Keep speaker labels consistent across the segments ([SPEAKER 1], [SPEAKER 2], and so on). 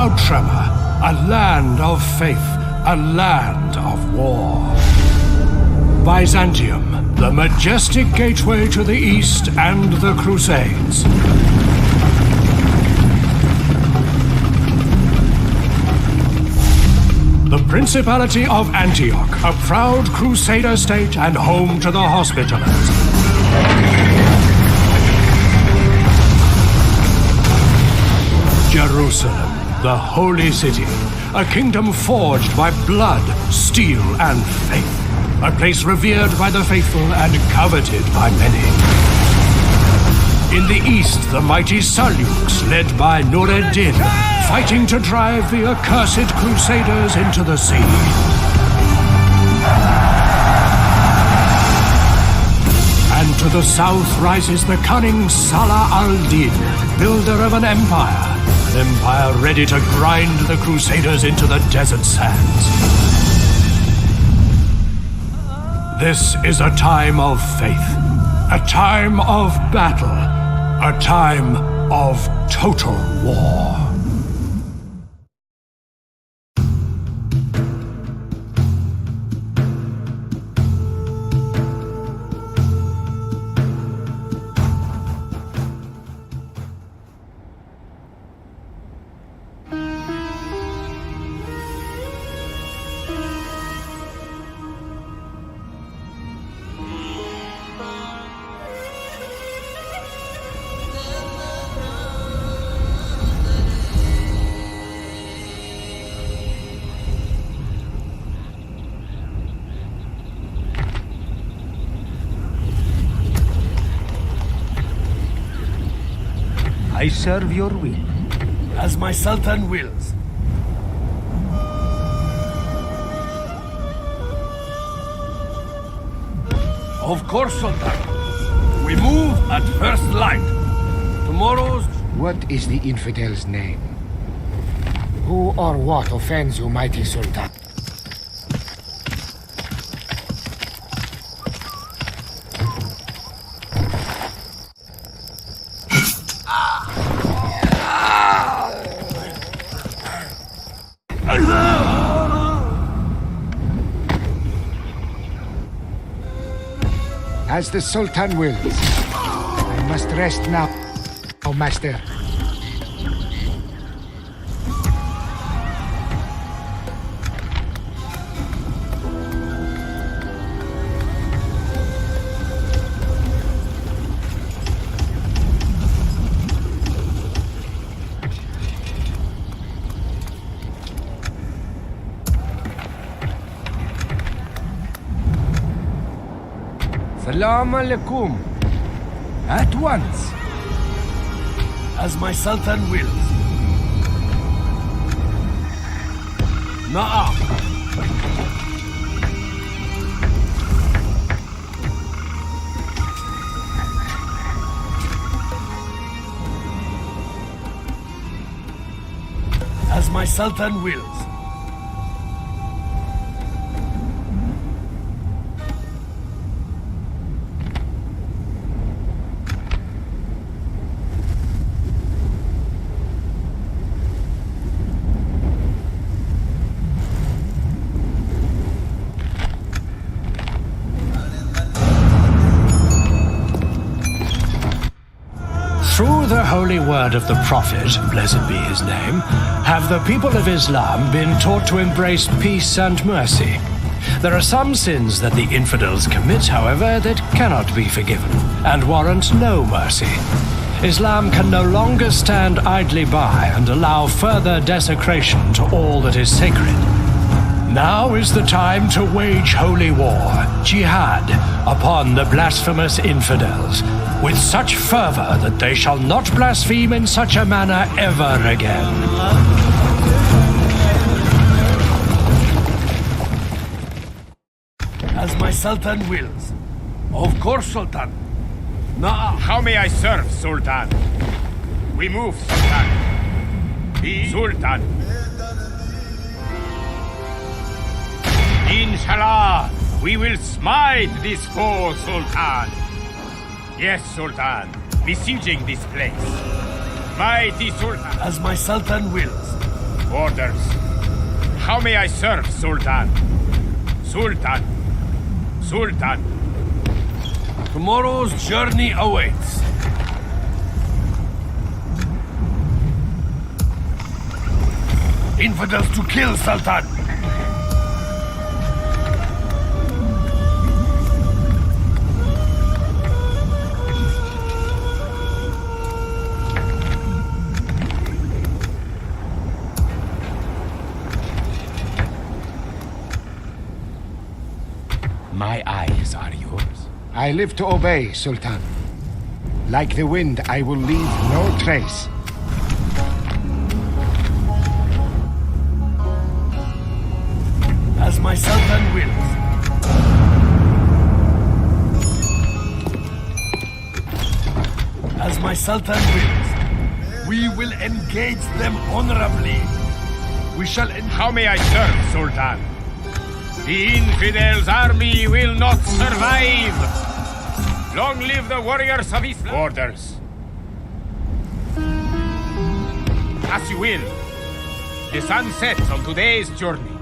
[SPEAKER 1] without tremor, a land of faith, a land of war. Byzantium, the majestic gateway to the East and the Crusades. The Principality of Antioch, a proud Crusader state and home to the Hospitallers. Jerusalem, the holy city, a kingdom forged by blood, steel, and faith. A place revered by the faithful and coveted by many. In the east, the mighty Seljuks, led by Nur-ed-Din, fighting to drive the accursed Crusaders into the sea. And to the south rises the cunning Salah al-Din, builder of an empire ready to grind the Crusaders into the desert sands. This is a time of faith, a time of battle, a time of total war.
[SPEAKER 2] I serve your will.
[SPEAKER 3] As my Sultan wills. Of course, Sultan. We move at first light. Tomorrow's...
[SPEAKER 4] What is the infidel's name? Who or what offends you, mighty Sultan? As the Sultan wills. I must rest now, oh master.
[SPEAKER 2] Salam alaikum. At once.
[SPEAKER 3] As my Sultan wills. Na'am. As my Sultan wills.
[SPEAKER 1] Through the holy word of the Prophet, blessed be his name, have the people of Islam been taught to embrace peace and mercy. There are some sins that the infidels commit, however, that cannot be forgiven, and warrant no mercy. Islam can no longer stand idly by and allow further desecration to all that is sacred. Now is the time to wage holy war, jihad, upon the blasphemous infidels, with such fervor that they shall not blaspheme in such a manner ever again.
[SPEAKER 3] As my Sultan wills. Of course, Sultan. Na'am.
[SPEAKER 5] How may I serve, Sultan? We move, Sultan. The Sultan. Inshallah, we will smite this foe, Sultan. Yes, Sultan. Besieging this place. Mighty Sultan.
[SPEAKER 3] As my Sultan wills.
[SPEAKER 5] Orders. How may I serve, Sultan? Sultan. Sultan.
[SPEAKER 3] Tomorrow's journey awaits. Infidels to kill, Sultan!
[SPEAKER 2] My eyes are yours.
[SPEAKER 4] I live to obey, Sultan. Like the wind, I will leave no trace.
[SPEAKER 3] As my Sultan wills. As my Sultan wills. We will engage them honorably. We shall
[SPEAKER 5] How may I serve, Sultan? The infidels' army will not survive! Long live the warriors of Islam! Orders. As you will. The sun sets on today's journey.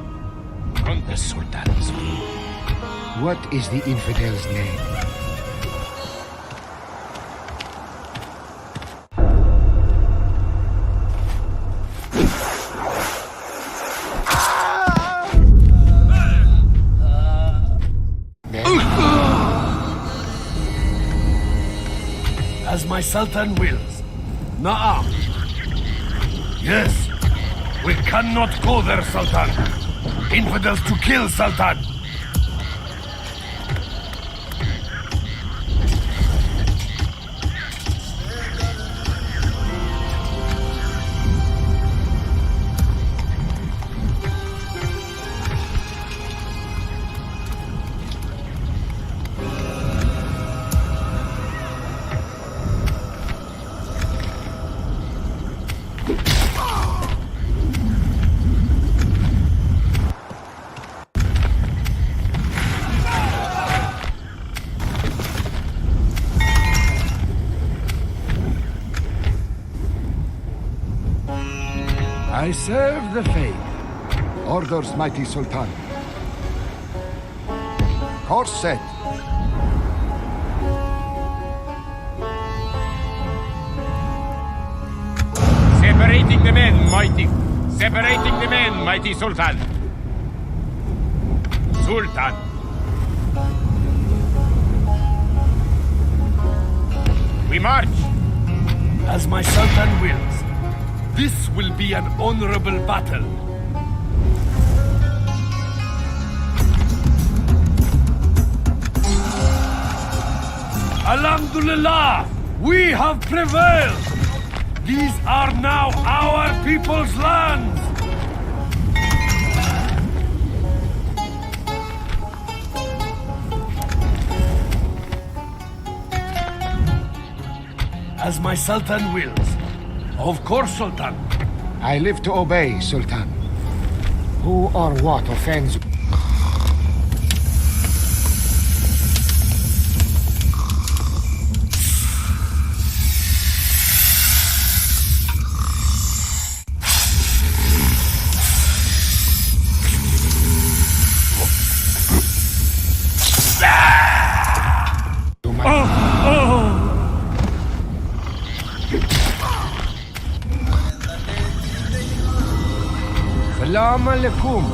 [SPEAKER 5] On the Sultan's will.
[SPEAKER 4] What is the infidel's name?
[SPEAKER 3] As my Sultan wills. Na'am. Yes. We cannot go there, Sultan. Infidels to kill, Sultan. I serve the faith.
[SPEAKER 4] Orders, mighty Sultan. Course set.
[SPEAKER 5] Separating the men, mighty. Separating the men, mighty Sultan. Sultan. We march.
[SPEAKER 3] As my Sultan wills. This will be an honorable battle. Alhamdulillah! We have prevailed! These are now our people's lands! As my Sultan wills. Of course, Sultan.
[SPEAKER 4] I live to obey, Sultan. Who or what offends you?
[SPEAKER 2] Salam alaikum.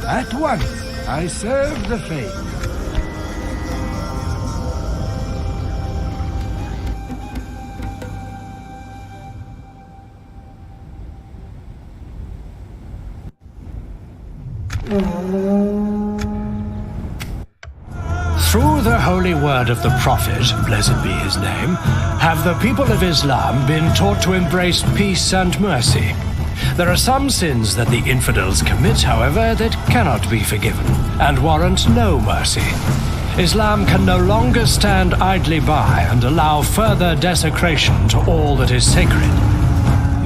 [SPEAKER 3] At once, I serve the faith. Through the holy word of the Prophet, blessed be his name, have the people of Islam been taught to embrace peace and mercy. There are some sins that the infidels commit, however, that cannot be forgiven and warrant no mercy. Islam can no longer stand idly by and allow further desecration to all that is sacred.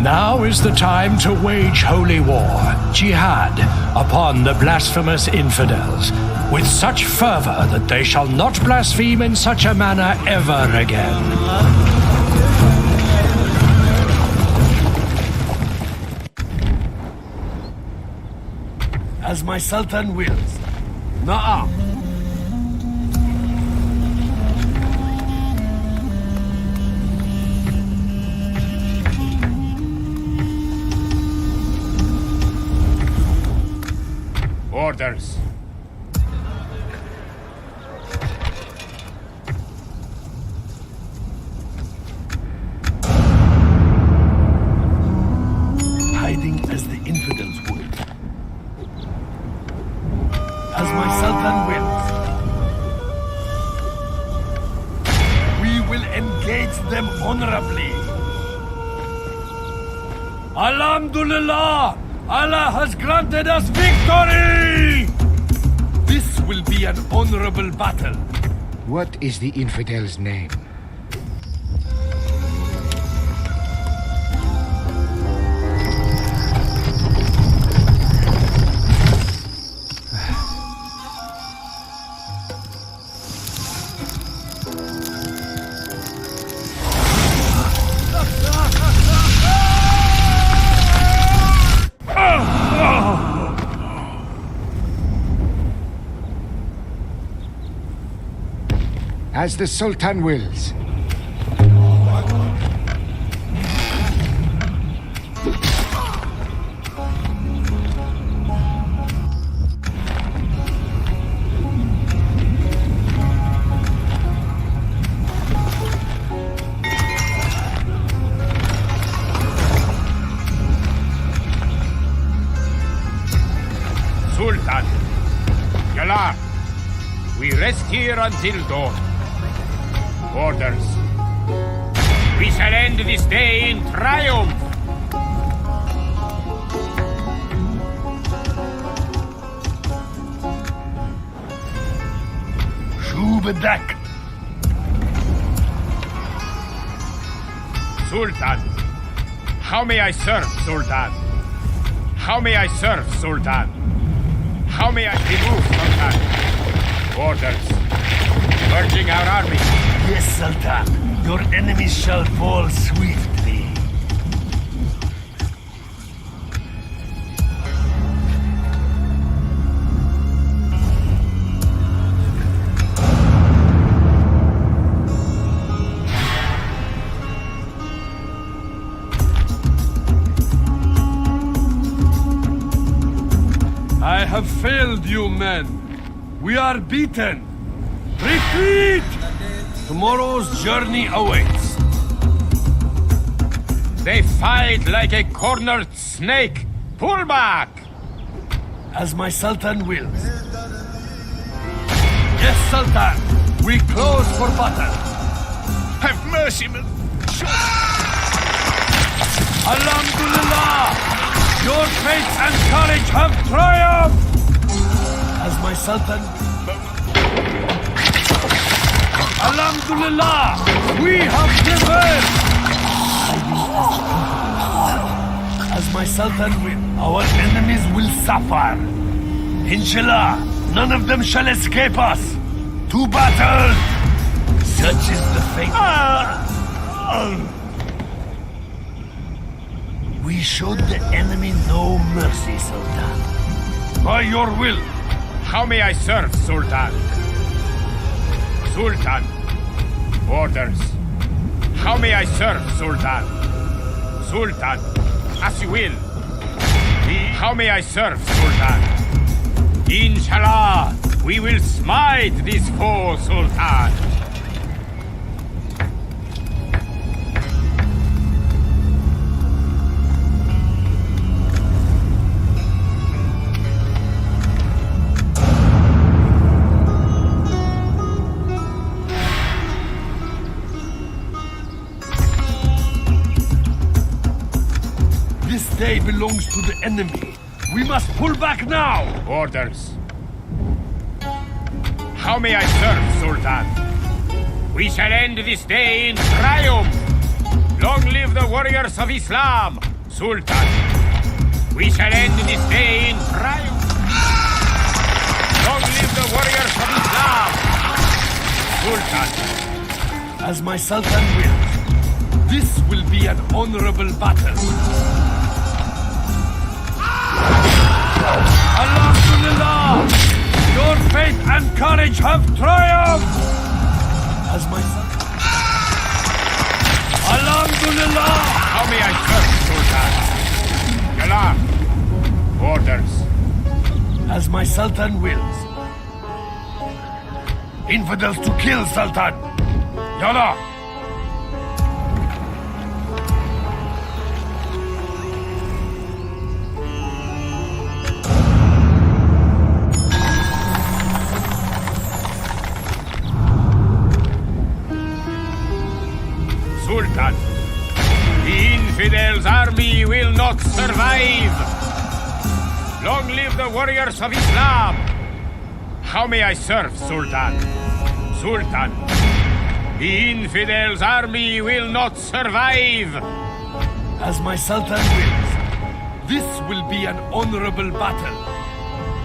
[SPEAKER 3] Now is the time to wage holy war, jihad, upon the blasphemous infidels, with such fervor that they shall not blaspheme in such a manner ever again. As my Sultan wills. Na'am.
[SPEAKER 5] Orders.
[SPEAKER 3] Hiding as the infidels would. As my Sultan wills. We will engage them honorably. Alhamdulillah! Allah has granted us victory! This will be an honorable battle.
[SPEAKER 4] What is the infidel's name? As the Sultan wills.
[SPEAKER 5] Sultan. Yalar. We rest here until dawn. Orders. We shall end this day in triumph.
[SPEAKER 3] Shubadak.
[SPEAKER 5] Sultan. How may I serve, Sultan? How may I serve, Sultan? How may I remove, Sultan? Orders. Urging our army.
[SPEAKER 3] Yes, Sultan. Your enemies shall fall swiftly. I have failed you, men. We are beaten. Retreat! Tomorrow's journey awaits.
[SPEAKER 5] They fight like a cornered snake. Pull back!
[SPEAKER 3] As my Sultan wills. Yes, Sultan. We close for battle.
[SPEAKER 5] Have mercy, man.
[SPEAKER 3] Alhamdulillah! Your faith and courage have triumphed! As my Sultan... Alhamdulillah! We have prevailed! As my Sultan will, our enemies will suffer. Inshallah, none of them shall escape us. To battle! Such is the fate. We showed the enemy no mercy, Sultan. By your will.
[SPEAKER 5] How may I serve, Sultan? Sultan. Orders. How may I serve, Sultan? Sultan. As you will. How may I serve, Sultan? Inshallah, we will smite this foe, Sultan.
[SPEAKER 3] This day belongs to the enemy. We must pull back now!
[SPEAKER 5] Orders. How may I serve, Sultan? We shall end this day in triumph! Long live the warriors of Islam, Sultan! We shall end this day in triumph! Long live the warriors of Islam, Sultan!
[SPEAKER 3] As my Sultan wills. This will be an honorable battle.
[SPEAKER 6] Alhamdulillah! Your faith and courage have triumphed! As my son. Alhamdulillah!
[SPEAKER 5] How may I serve, Sultan? Galam. Orders.
[SPEAKER 6] As my Sultan wills. Infidels to kill, Sultan! Yalla!
[SPEAKER 5] Sultan, the infidels' army will not survive. Long live the warriors of Islam. How may I serve, Sultan? Sultan, the infidels' army will not survive.
[SPEAKER 6] As my Sultan wills, this will be an honorable battle.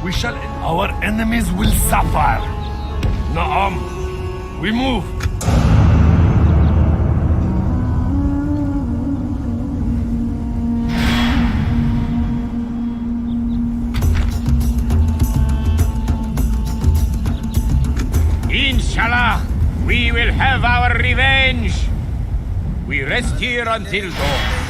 [SPEAKER 6] We shall... Our enemies will suffer. Naam, we move.
[SPEAKER 5] Inshallah, we will have our revenge. We rest here until dawn.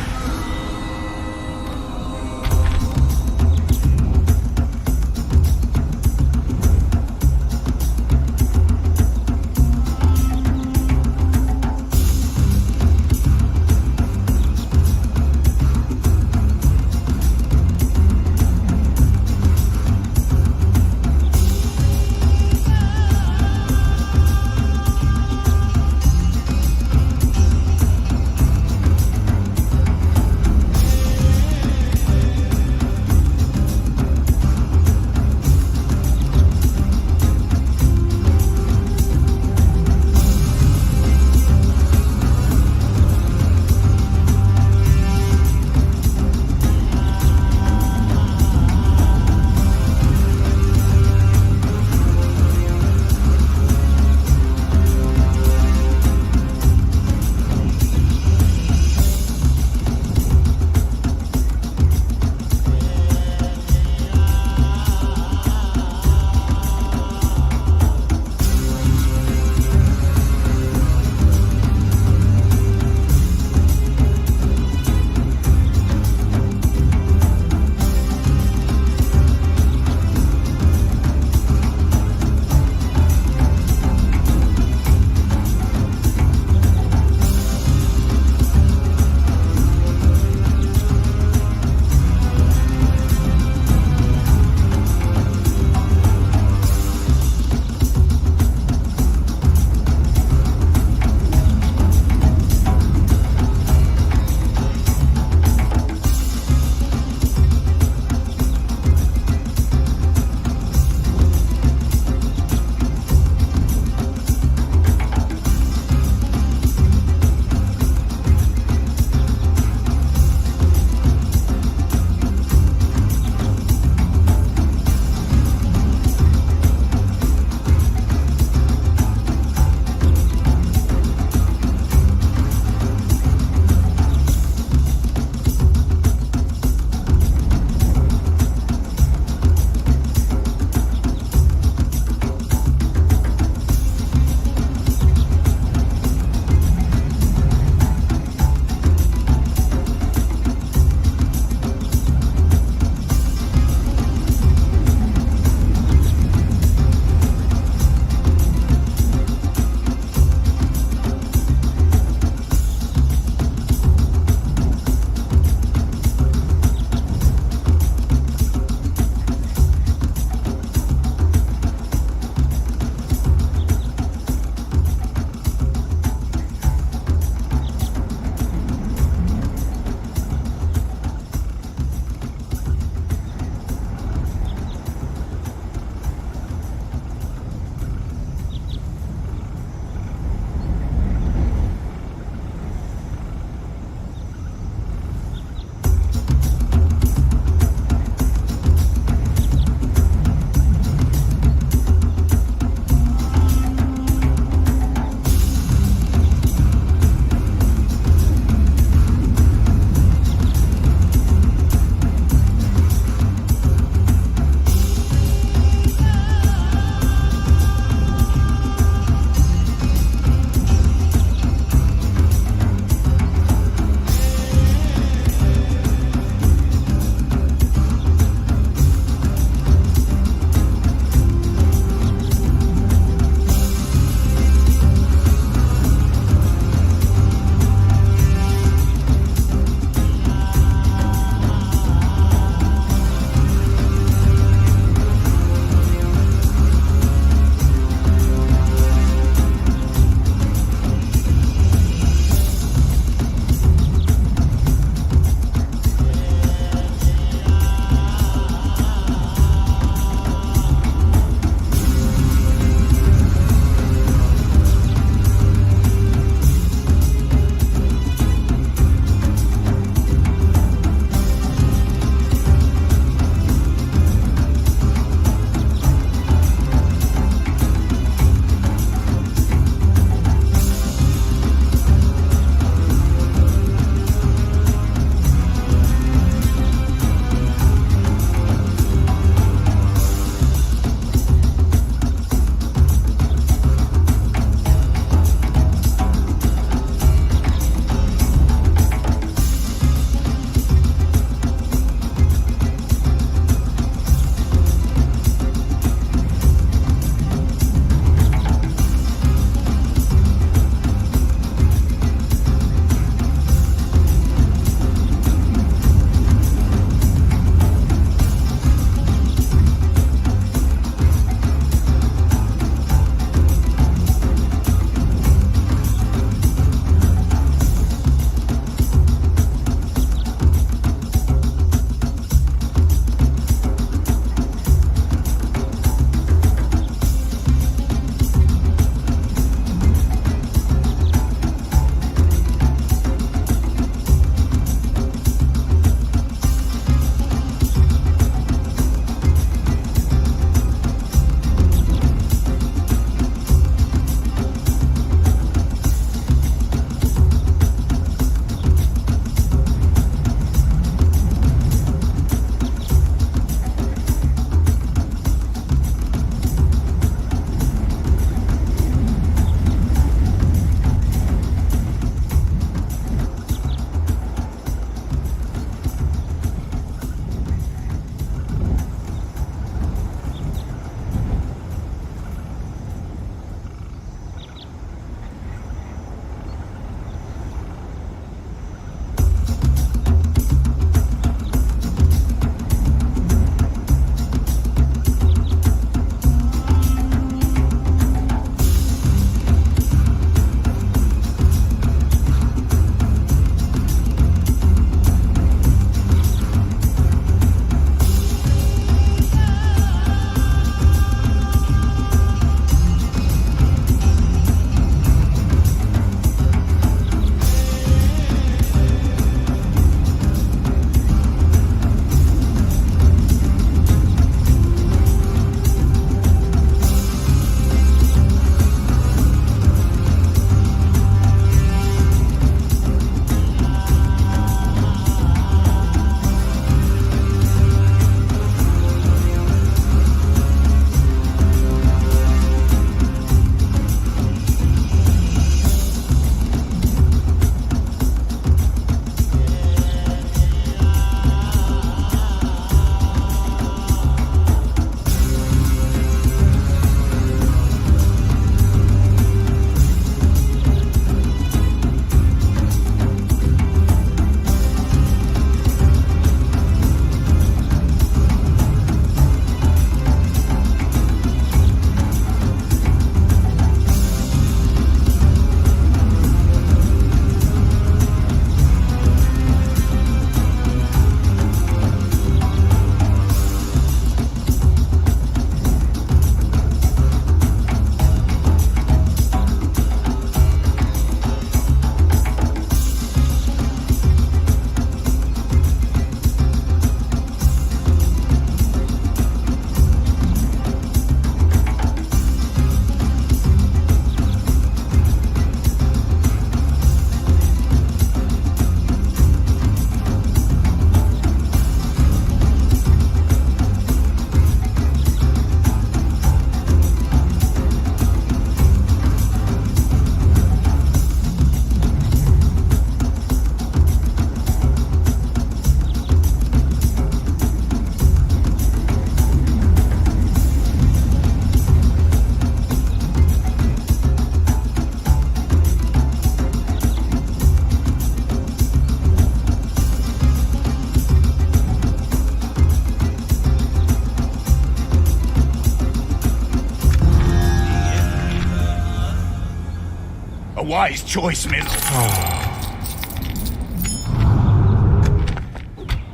[SPEAKER 6] wise choice, Milo.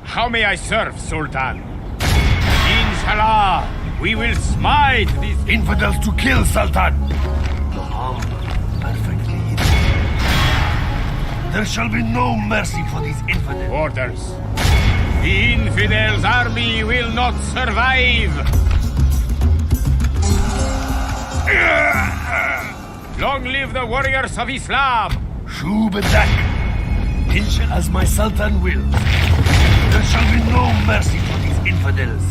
[SPEAKER 5] How may I serve, Sultan? Inshallah, we will smite these
[SPEAKER 6] Infidels to kill, Sultan. Perfectly hidden. There shall be no mercy for these infidels.
[SPEAKER 5] orders. The infidels' army will not survive. Long live the warriors of Islam!
[SPEAKER 6] Shubadak. Inshallah, as my Sultan wills. There shall be no mercy for these infidels.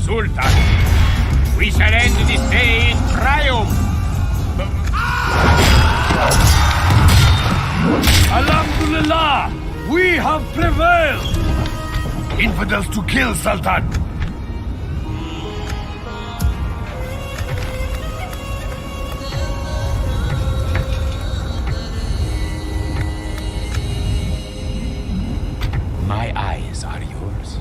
[SPEAKER 5] Sultan, we shall end this day in triumph!
[SPEAKER 6] Alhamdulillah! We have prevailed! Infidels to kill, Sultan!
[SPEAKER 2] My eyes are yours.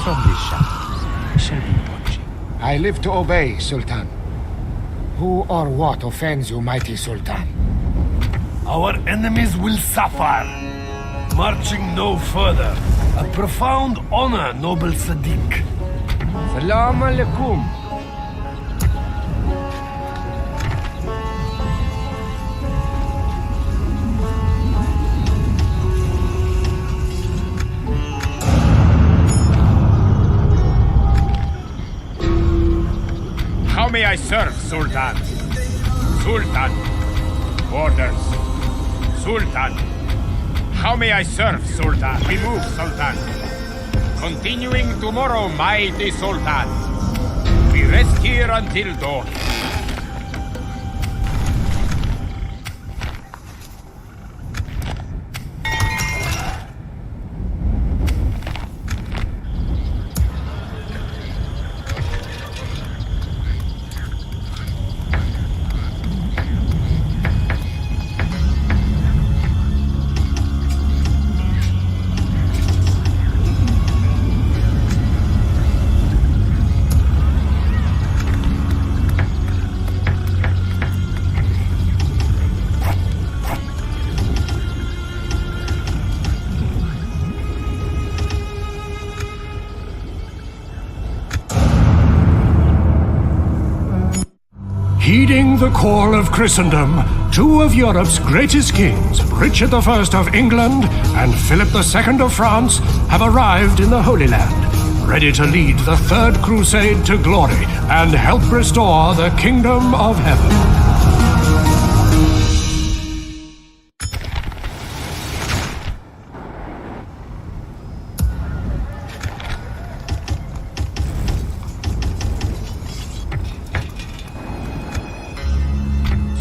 [SPEAKER 2] From the shadows, I shall be watching.
[SPEAKER 4] I live to obey, Sultan. Who or what offends you, mighty Sultan?
[SPEAKER 6] Our enemies will suffer. Marching no further. A profound honor, noble Sadiq.
[SPEAKER 4] Salam alaikum.
[SPEAKER 5] How may I serve, Sultan? Sultan. Orders. Sultan. How may I serve, Sultan? We move, Sultan. Continuing tomorrow, mighty Sultan. We rest here until dawn.
[SPEAKER 1] Heeding the call of Christendom, two of Europe's greatest kings, Richard I of England and Philip II of France, have arrived in the Holy Land, ready to lead the Third Crusade to glory and help restore the Kingdom of Heaven.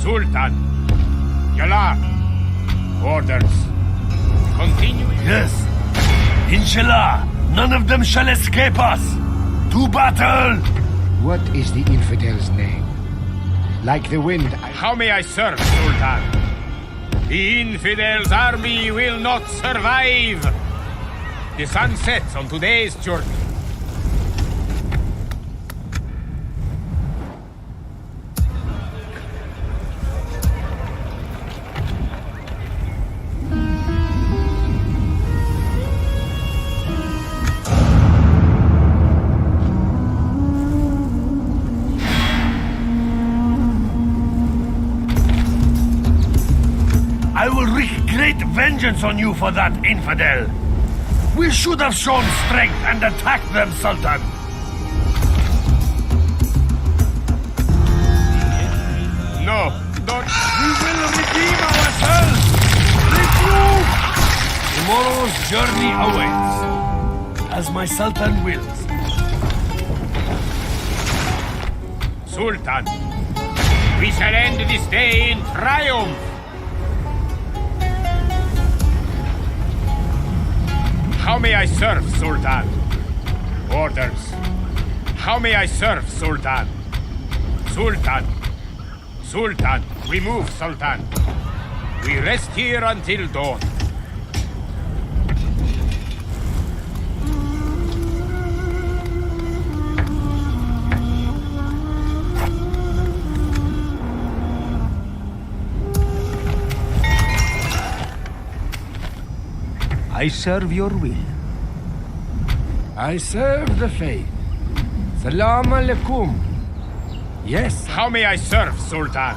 [SPEAKER 5] Sultan. Yala. Orders. Continuing.
[SPEAKER 6] Yes. Inshallah, none of them shall escape us. To battle!
[SPEAKER 4] What is the infidel's name? Like the wind,
[SPEAKER 5] How may I serve, Sultan? The infidels' army will not survive. The sun sets on today's journey.
[SPEAKER 6] I will wreak great vengeance on you for that, infidel. We should have shown strength and attacked them, Sultan.
[SPEAKER 5] No, don't.
[SPEAKER 6] We will redeem ourselves! Regroup! Tomorrow's journey awaits. as my Sultan wills.
[SPEAKER 5] Sultan, we shall end this day in triumph. How may I serve, Sultan? Orders. How may I serve, Sultan? Sultan. Sultan, we move, Sultan. We rest here until dawn.
[SPEAKER 2] I serve your will.
[SPEAKER 6] I serve the faith. Salam alaikum. Yes.
[SPEAKER 5] How may I serve, Sultan?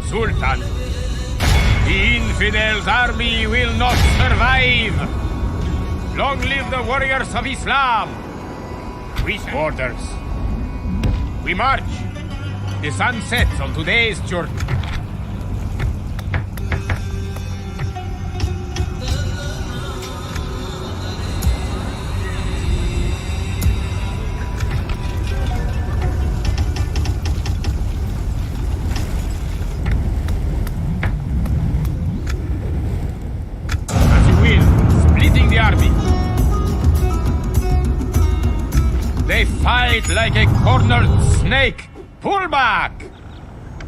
[SPEAKER 5] Sultan, the infidels' army will not survive. Long live the warriors of Islam. We orders. We march. The sun sets on today's journey. As you will, splitting the army. They fight like a cornered snake. Pull back!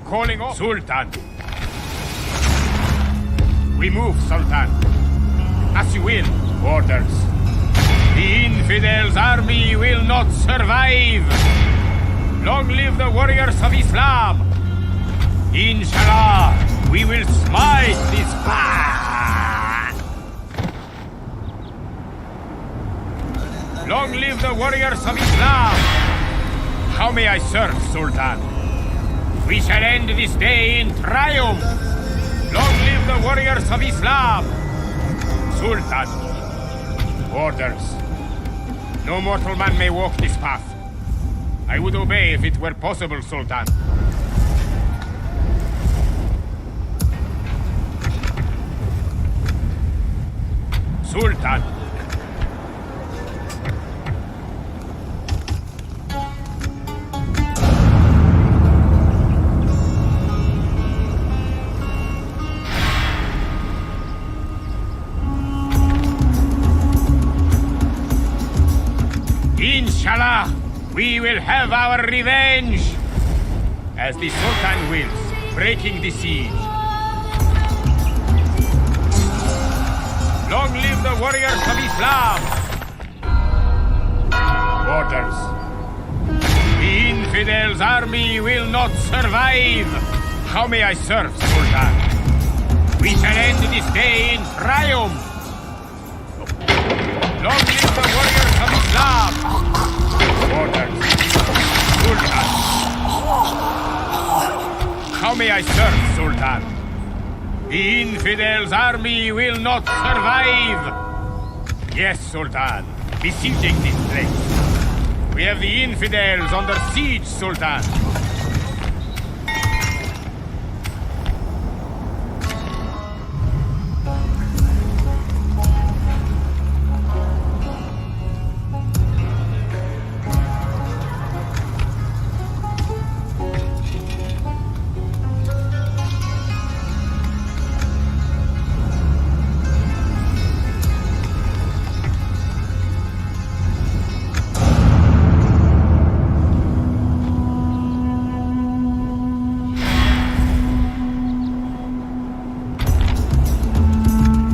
[SPEAKER 5] Calling off Sultan. We move, Sultan. As you will. Orders. The infidels' army will not survive. Long live the warriors of Islam. Inshallah, we will smite this Long live the warriors of Islam! How may I serve, Sultan? We shall end this day in triumph! Long live the warriors of Islam! Sultan, orders. No mortal man may walk this path. I would obey if it were possible, Sultan. Sultan. Inshallah, we will have our revenge! As the Sultan wills, breaking the siege. Long live the warriors of Islam! Orders. The infidels' army will not survive! How may I serve, Sultan? We shall end this day in triumph! Long live the warriors of Islam! Orders. Sultan. How may I serve, Sultan? The infidels' army will not survive! Yes, Sultan. Besieging this place. We have the infidels under siege, Sultan.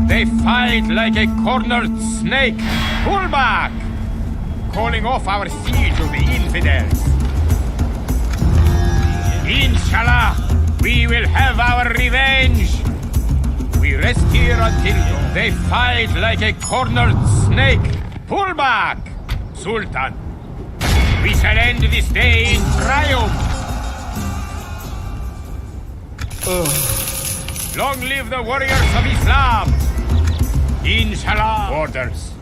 [SPEAKER 5] They fight like a cornered snake. Pull back! Calling off our siege of the infidels. Inshallah, we will have our revenge. We rest here until dawn. They fight like a cornered snake. Pull back! Sultan, we shall end this day in triumph. Long live the warriors of Islam! Inshallah! Orders.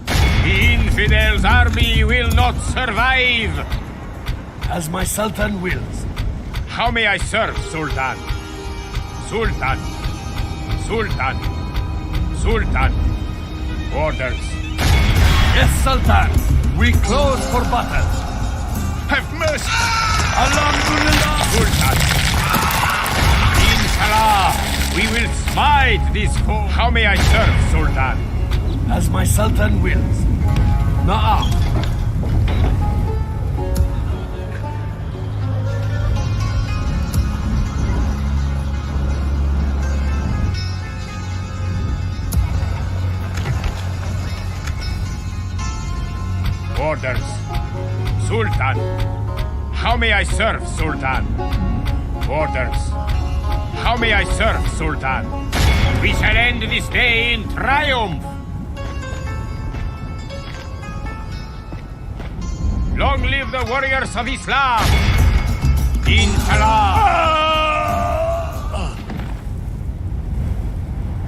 [SPEAKER 5] The The infidels' army will not survive!
[SPEAKER 6] As my Sultan wills.
[SPEAKER 5] How may I serve, Sultan? Sultan. Sultan. Sultan. Orders.
[SPEAKER 6] Yes, Sultan. We close for battle.
[SPEAKER 5] Have mercy!
[SPEAKER 6] Alhamdulillah.
[SPEAKER 5] Sultan. Inshallah, we will smite this foe. How may I serve, Sultan?
[SPEAKER 6] As my Sultan wills. Na'am.
[SPEAKER 5] Orders. Sultan. How may I serve, Sultan? Orders. How may I serve, Sultan? We shall end this day in triumph! Long live the warriors of Islam! Inshallah!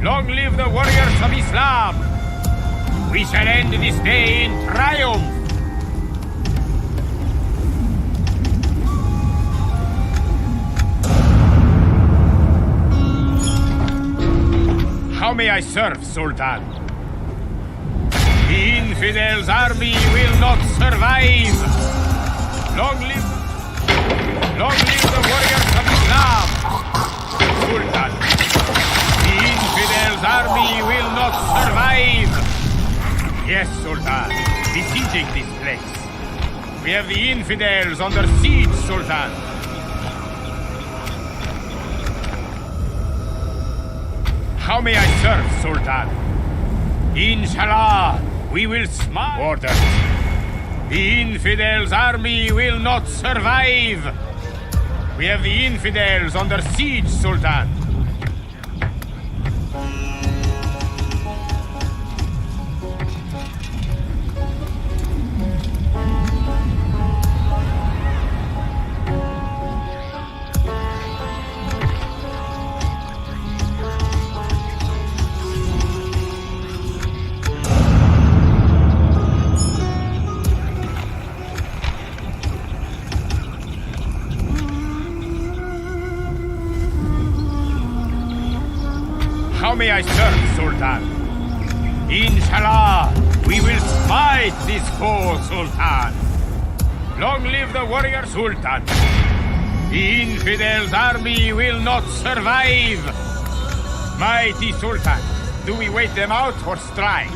[SPEAKER 5] Long live the warriors of Islam! We shall end this day in triumph! How may I serve, Sultan? The infidels' army will not survive! Long live the warriors of Islam! Sultan, the infidels' army will not survive! Yes, Sultan, besieging this place. We have the infidels under siege, Sultan. How may I serve, Sultan? Inshallah, we will smite. Order. The infidels' army will not survive. We have the infidels under siege, Sultan. How may I serve, Sultan? Inshallah, we will smite this foe, Sultan. Long live the warrior, Sultan. The infidels' army will not survive. Mighty Sultan, do we wait them out or strike?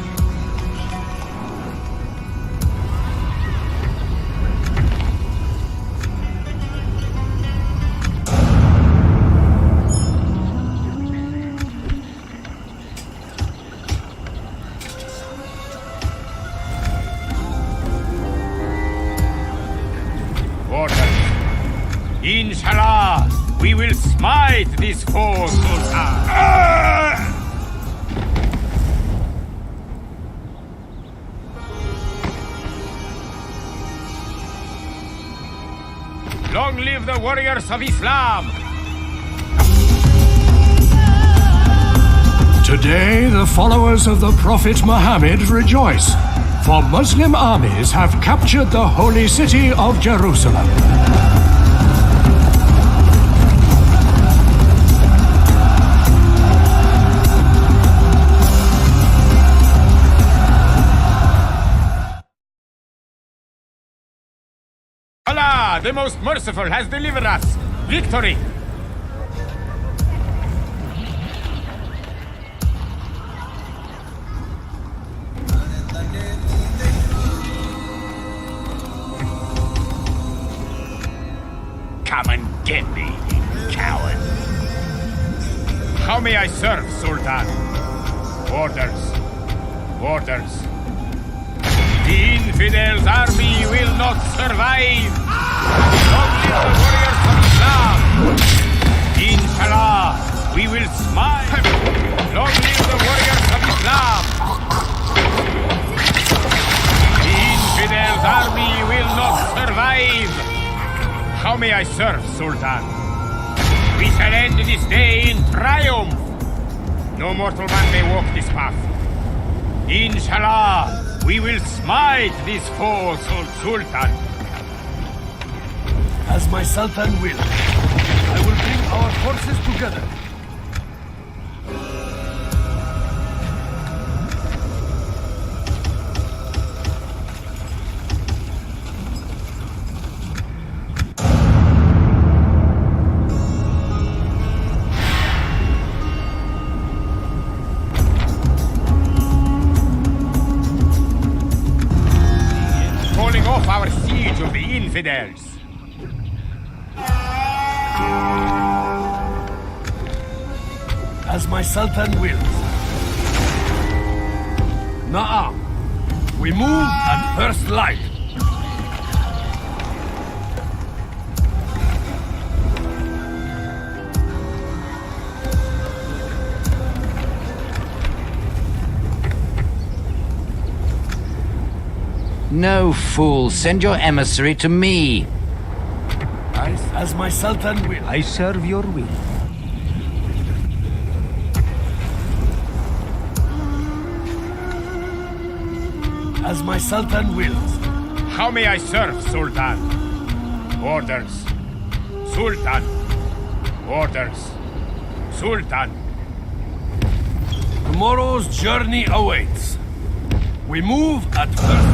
[SPEAKER 5] Inshallah, we will smite this foe, Sultan. Long live the warriors of Islam!
[SPEAKER 1] Today, the followers of the Prophet Muhammad rejoice, for Muslim armies have captured the holy city of Jerusalem.
[SPEAKER 5] Allah, the most merciful, has delivered us. Victory! Come and get me, you coward. How may I serve, Sultan? Orders. Orders. The infidels' army will not survive! Long live the warriors of Islam! Inshallah, we will smite! Long live the warriors of Islam! The infidels' army will not survive! How may I serve, Sultan? We shall end this day in triumph! No mortal man may walk this path. Inshallah, We will smite this foe, Sultan.
[SPEAKER 6] As my Sultan will. I will bring our forces together.
[SPEAKER 5] Calling off our siege of the infidels.
[SPEAKER 6] As my Sultan wills. Na'am. We move at first light.
[SPEAKER 7] No, fool. Send your emissary to me.
[SPEAKER 6] As my Sultan will.
[SPEAKER 2] I serve your will.
[SPEAKER 6] As my Sultan wills.
[SPEAKER 5] How may I serve, Sultan? Orders. Sultan. Orders. Sultan.
[SPEAKER 6] Tomorrow's journey awaits. We move at first.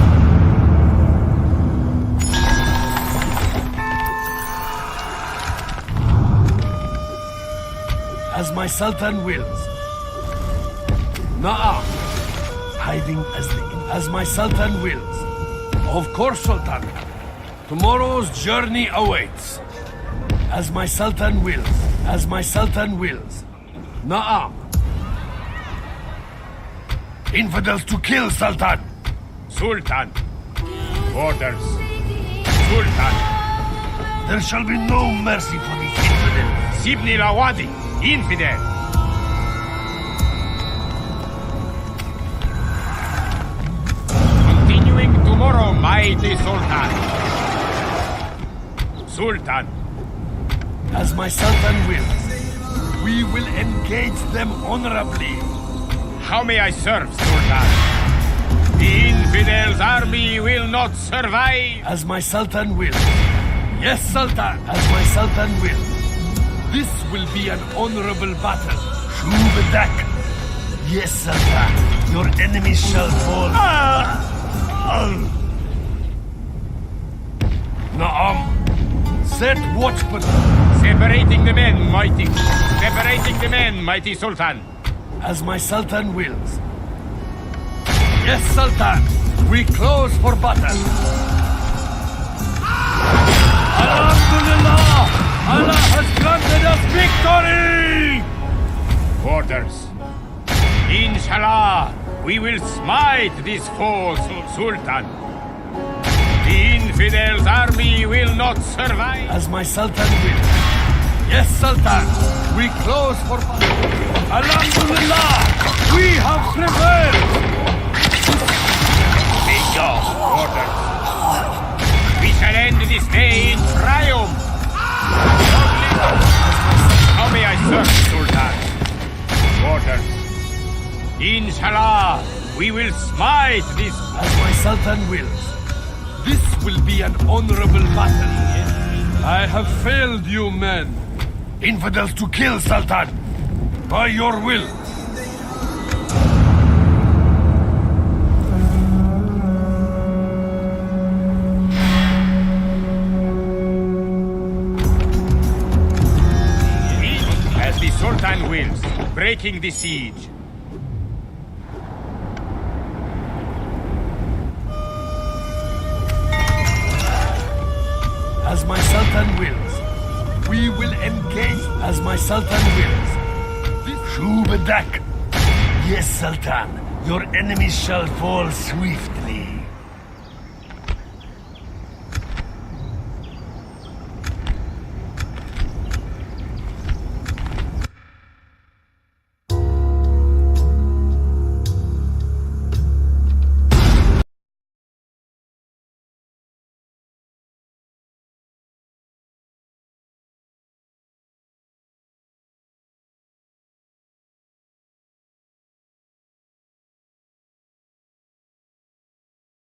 [SPEAKER 6] As my Sultan wills. Na'am. Hiding as my Sultan wills. Of course, Sultan. Tomorrow's journey awaits. As my Sultan wills. As my Sultan wills. Na'am. Infidels to kill, Sultan.
[SPEAKER 5] Sultan. Orders. Sultan.
[SPEAKER 6] There shall be no mercy for the infidels.
[SPEAKER 5] Sibni Lawadi. Infidel. Continuing tomorrow, mighty Sultan. Sultan.
[SPEAKER 6] As my Sultan wills, we will engage them honorably.
[SPEAKER 5] How may I serve, Sultan? The infidels' army will not survive.
[SPEAKER 6] As my Sultan wills. Yes, Sultan. As my Sultan wills. This will be an honorable battle. Shubadak. Yes, Sultan. Your enemies shall fall. Na'am. Set watchman.
[SPEAKER 5] Separating the men, mighty. Separating the men, mighty Sultan.
[SPEAKER 6] As my Sultan wills. Yes, Sultan. We close for battle. Alhamdulillah! Allah has granted us victory!
[SPEAKER 5] Orders. Inshallah, we will smite this foe, Sultan. The infidels' army will not survive.
[SPEAKER 6] As my Sultan will. Yes, Sultan. We close for battle. Alhamdulillah! We have prevailed!
[SPEAKER 5] May God orders. We shall end this day in triumph. How may I serve, Sultan? Orders. Inshallah, we will smite this.
[SPEAKER 6] As my Sultan wills. This will be an honorable battle. I have failed you, men. Infidels to kill, Sultan. By your will.
[SPEAKER 5] As the Sultan wills, breaking the siege.
[SPEAKER 6] As my Sultan wills. We will engage as my Sultan wills. Shubadak. Yes, Sultan. Your enemies shall fall swiftly.